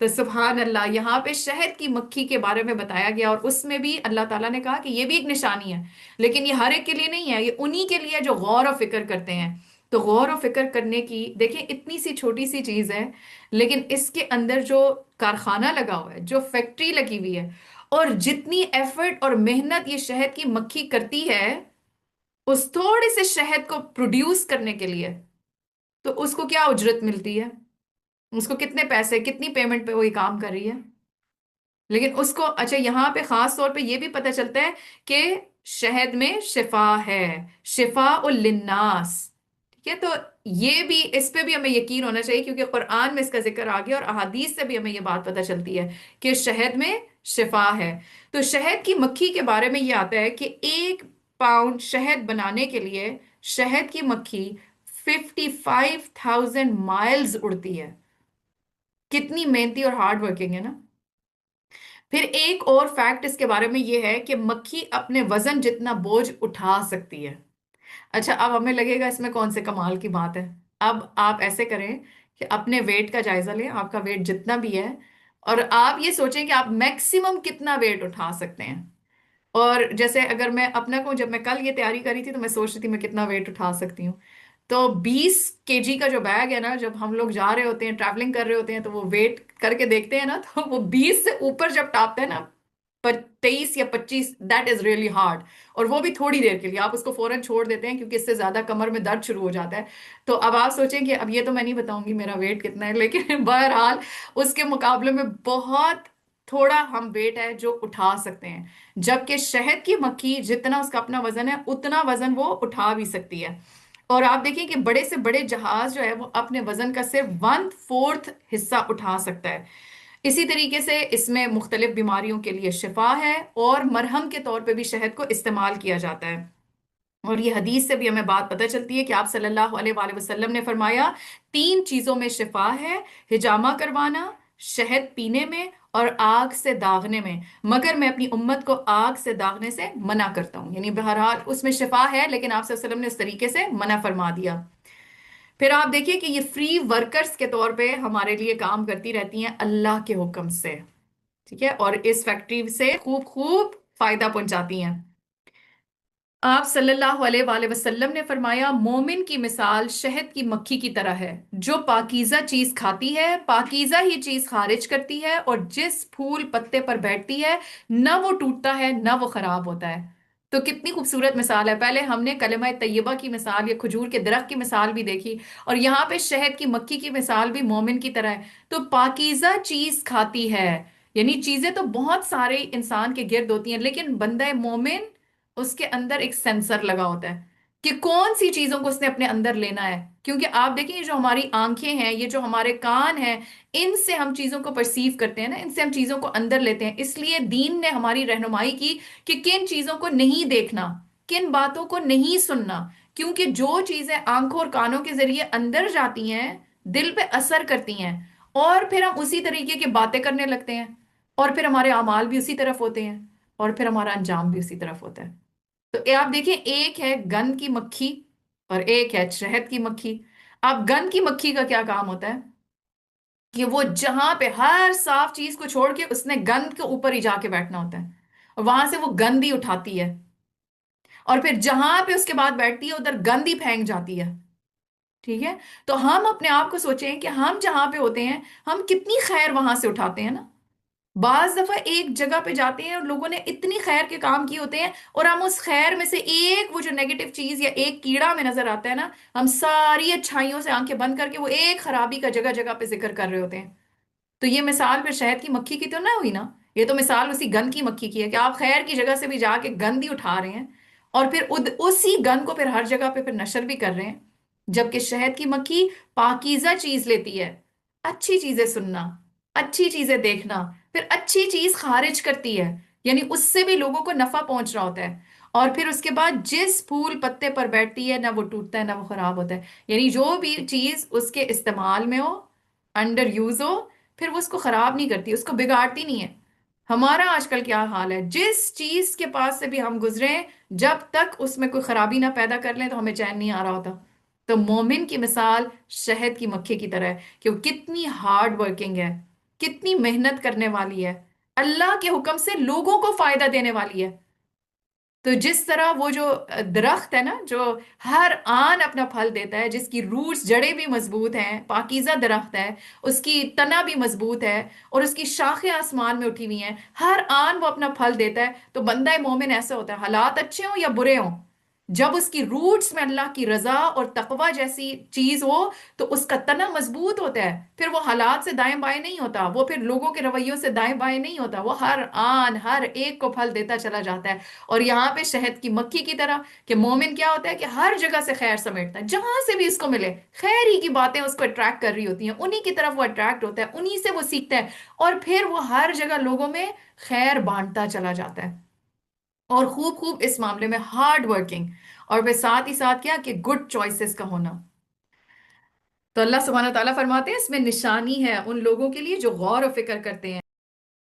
تو سبحان اللہ، یہاں پہ شہد کی مکھی کے بارے میں بتایا گیا، اور اس میں بھی اللہ تعالیٰ نے کہا کہ یہ بھی ایک نشانی ہے، لیکن یہ ہر ایک کے لیے نہیں ہے، یہ انہی کے لیے جو غور و فکر کرتے ہیں۔ تو غور و فکر کرنے کی دیکھیں اتنی سی چھوٹی سی چیز ہے، لیکن اس کے اندر جو کارخانہ لگا ہوا ہے، جو فیکٹری لگی ہوئی ہے، اور جتنی ایفرٹ اور محنت یہ شہد کی مکھی کرتی ہے اس تھوڑے سے شہد کو پروڈیوس کرنے کے لیے، تو اس کو کیا اجرت ملتی ہے؟ اس کو کتنے پیسے، کتنی پیمنٹ پہ وہ یہ کام کر رہی ہے؟ لیکن اس کو اچھا یہاں پہ خاص طور پہ یہ بھی پتہ چلتا ہے کہ شہد میں شفا ہے، شفاء للناس، ٹھیک ہے؟ تو یہ بھی، اس پہ بھی ہمیں یقین ہونا چاہیے، کیونکہ قرآن میں اس کا ذکر آ گیا اور احادیث سے بھی ہمیں یہ بات پتہ چلتی ہے کہ شہد میں شفا ہے۔ تو شہد کی مکھی کے بارے میں یہ آتا ہے کہ 1 پاؤنڈ شہد بنانے کے لیے شہد کی مکھی 55,000 مائلز اڑتی ہے۔ کتنی محنتی اور ہارڈ ورکنگ ہے نا۔ پھر ایک اور فیکٹ اس کے بارے میں یہ ہے کہ مکھی اپنے وزن جتنا بوجھ اٹھا سکتی ہے۔ اچھا اب ہمیں لگے گا اس میں کون سے کمال کی بات ہے؟ اب آپ ایسے کریں کہ اپنے ویٹ کا جائزہ لیں، آپ کا ویٹ جتنا بھی ہے، اور آپ یہ سوچیں کہ آپ میکسیمم کتنا ویٹ اٹھا سکتے ہیں۔ اور جیسے اگر میں اپنا کہوں، جب میں کل یہ تیاری کری تھی تو میں سوچ رہی تھی میں کتنا ویٹ اٹھا سکتی ہوں، تو 20 kg کا جو بیگ ہے نا، جب ہم لوگ جا رہے ہوتے ہیں، ٹریولنگ کر رہے ہوتے ہیں، تو وہ ویٹ کر کے دیکھتے ہیں نا، تو وہ 20 سے اوپر جب ٹاپتا ہے نا، 23 یا 25، دیٹ از ریئلی ہارڈ، اور وہ بھی تھوڑی دیر کے لیے، آپ اس کو فوراً چھوڑ دیتے ہیں کیونکہ اس سے زیادہ کمر میں درد شروع ہو جاتا ہے۔ تو اب آپ سوچیں کہ اب یہ تو میں نہیں بتاؤں گی میرا ویٹ کتنا ہے، لیکن بہرحال اس کے مقابلے میں بہت تھوڑا ہم ویٹ ہے جو اٹھا سکتے ہیں، جبکہ شہد کی مکھی جتنا اس کا اپنا وزن ہے اتنا وزن وہ اٹھا بھی سکتی ہے۔ اور آپ دیکھیں کہ بڑے سے بڑے جہاز جو ہے وہ اپنے وزن کا صرف 1/4 حصہ اٹھا سکتا ہے۔ اسی طریقے سے اس میں مختلف بیماریوں کے لیے شفا ہے، اور مرہم کے طور پہ بھی شہد کو استعمال کیا جاتا ہے۔ اور یہ حدیث سے بھی ہمیں بات پتہ چلتی ہے کہ آپ صلی اللہ علیہ وآلہ وسلم نے فرمایا 3 چیزوں میں شفا ہے: حجامہ کروانا، شہد پینے میں، اور آگ سے داغنے میں، مگر میں اپنی امت کو آگ سے داغنے سے منع کرتا ہوں۔ یعنی بہرحال اس میں شفا ہے، لیکن آپ صلی اللہ علیہ وسلم نے اس طریقے سے منع فرما دیا۔ پھر آپ دیکھیے کہ یہ فری ورکرز کے طور پہ ہمارے لیے کام کرتی رہتی ہیں اللہ کے حکم سے، ٹھیک ہے؟ اور اس فیکٹری سے خوب خوب فائدہ پہنچاتی ہیں۔ آپ صلی اللہ علیہ وآلہ وسلم نے فرمایا مومن کی مثال شہد کی مکھی کی طرح ہے، جو پاکیزہ چیز کھاتی ہے پاکیزہ ہی چیز خارج کرتی ہے، اور جس پھول پتے پر بیٹھتی ہے نہ وہ ٹوٹتا ہے نہ وہ خراب ہوتا ہے۔ تو کتنی خوبصورت مثال ہے۔ پہلے ہم نے کلمہ طیبہ کی مثال یا کھجور کے درخت کی مثال بھی دیکھی، اور یہاں پہ شہد کی مکھی کی مثال بھی مومن کی طرح ہے۔ تو پاکیزہ چیز کھاتی ہے، یعنی چیزیں تو بہت سارے انسان کے گرد ہوتی ہیں، لیکن بندہ مومن اس کے اندر ایک سینسر لگا ہوتا ہے کہ کون سی چیزوں کو اس نے اپنے اندر لینا ہے۔ کیونکہ آپ دیکھیں یہ جو ہماری آنکھیں ہیں، یہ جو ہمارے کان ہیں، ان سے ہم چیزوں کو پرسیو کرتے ہیں نا، ان سے ہم چیزوں کو اندر لیتے ہیں۔ اس لیے دین نے ہماری رہنمائی کی کہ کن چیزوں کو نہیں دیکھنا، کن باتوں کو نہیں سننا، کیونکہ جو چیزیں آنکھوں اور کانوں کے ذریعے اندر جاتی ہیں دل پہ اثر کرتی ہیں، اور پھر ہم اسی طریقے کی باتیں کرنے لگتے ہیں، اور پھر ہمارے اعمال بھی اسی طرف ہوتے ہیں، اور پھر ہمارا انجام بھی اسی طرف ہوتا ہے۔ تو یہ آپ دیکھیں، ایک ہے گند کی مکھی اور ایک ہے شہد کی مکھی۔ اب گند کی مکھی کا کیا کام ہوتا ہے کہ وہ جہاں پہ ہر صاف چیز کو چھوڑ کے اس نے گند کے اوپر ہی جا کے بیٹھنا ہوتا ہے، اور وہاں سے وہ گند ہی اٹھاتی ہے، اور پھر جہاں پہ اس کے بعد بیٹھتی ہے ادھر گند ہی پھینک جاتی ہے، ٹھیک ہے؟ تو ہم اپنے آپ کو سوچیں کہ ہم جہاں پہ ہوتے ہیں ہم کتنی خیر وہاں سے اٹھاتے ہیں نا۔ بعض دفعہ ایک جگہ پہ جاتے ہیں اور لوگوں نے اتنی خیر کے کام کیے ہوتے ہیں، اور ہم اس خیر میں سے ایک وہ جو نیگیٹو چیز یا ایک کیڑا میں نظر آتا ہے نا، ہم ساری اچھائیوں سے آنکھیں بند کر کے وہ ایک خرابی کا جگہ جگہ پہ ذکر کر رہے ہوتے ہیں۔ تو یہ مثال پھر شہد کی مکھی کی تو نہ ہوئی نا، یہ تو مثال اسی گند کی مکھی کی ہے کہ آپ خیر کی جگہ سے بھی جا کے گند ہی اٹھا رہے ہیں، اور پھر اسی گند کو پھر ہر جگہ پہ پھر نشر بھی کر رہے ہیں۔ جبکہ شہد کی مکھی پاکیزہ چیز لیتی ہے، اچھی چیزیں سننا، اچھی چیزیں دیکھنا، پھر اچھی چیز خارج کرتی ہے، یعنی اس سے بھی لوگوں کو نفع پہنچ رہا ہوتا ہے، اور پھر اس کے بعد جس پھول پتے پر بیٹھتی ہے نہ وہ ٹوٹتا ہے نہ وہ خراب ہوتا ہے، یعنی جو بھی چیز اس کے استعمال میں ہو، انڈر یوز ہو، پھر وہ اس کو خراب نہیں کرتی، اس کو بگاڑتی نہیں ہے۔ ہمارا آج کل کیا حال ہے، جس چیز کے پاس سے بھی ہم گزریں، جب تک اس میں کوئی خرابی نہ پیدا کر لیں تو ہمیں چین نہیں آ رہا ہوتا۔ تو مومن کی مثال شہد کی مکھی کی طرح ہے کہ وہ کتنی ہارڈ ورکنگ ہے، کتنی محنت کرنے والی ہے، اللہ کے حکم سے لوگوں کو فائدہ دینے والی ہے۔ تو جس طرح وہ جو درخت ہے نا، جو ہر آن اپنا پھل دیتا ہے، جس کی روٹس جڑیں بھی مضبوط ہیں، پاکیزہ درخت ہے، اس کی تنا بھی مضبوط ہے، اور اس کی شاخیں آسمان میں اٹھی ہوئی ہیں، ہر آن وہ اپنا پھل دیتا ہے، تو بندہ مومن ایسا ہوتا ہے، حالات اچھے ہوں یا برے ہوں، جب اس کی روٹس میں اللہ کی رضا اور تقوی جیسی چیز ہو تو اس کا تنا مضبوط ہوتا ہے، پھر وہ حالات سے دائیں بائیں نہیں ہوتا، وہ پھر لوگوں کے رویوں سے دائیں بائیں نہیں ہوتا، وہ ہر آن ہر ایک کو پھل دیتا چلا جاتا ہے۔ اور یہاں پہ شہد کی مکھی کی طرح کہ مومن کیا ہوتا ہے کہ ہر جگہ سے خیر سمیٹتا ہے، جہاں سے بھی اس کو ملے خیر ہی کی باتیں اس کو اٹریکٹ کر رہی ہوتی ہیں، انہی کی طرف وہ اٹریکٹ ہوتا ہے، انہی سے وہ سیکھتا ہے، اور پھر وہ ہر جگہ لوگوں میں خیر بانٹتا چلا جاتا ہے، اور خوب خوب اس معاملے میں ہارڈ ورکنگ، اور پھر ساتھ ہی ساتھ کیا کہ گڈ چوائسز کا ہونا۔ تو اللہ سبحانہ و تعالیٰ فرماتے ہیں اس میں نشانی ہے ان لوگوں کے لیے جو غور و فکر کرتے ہیں۔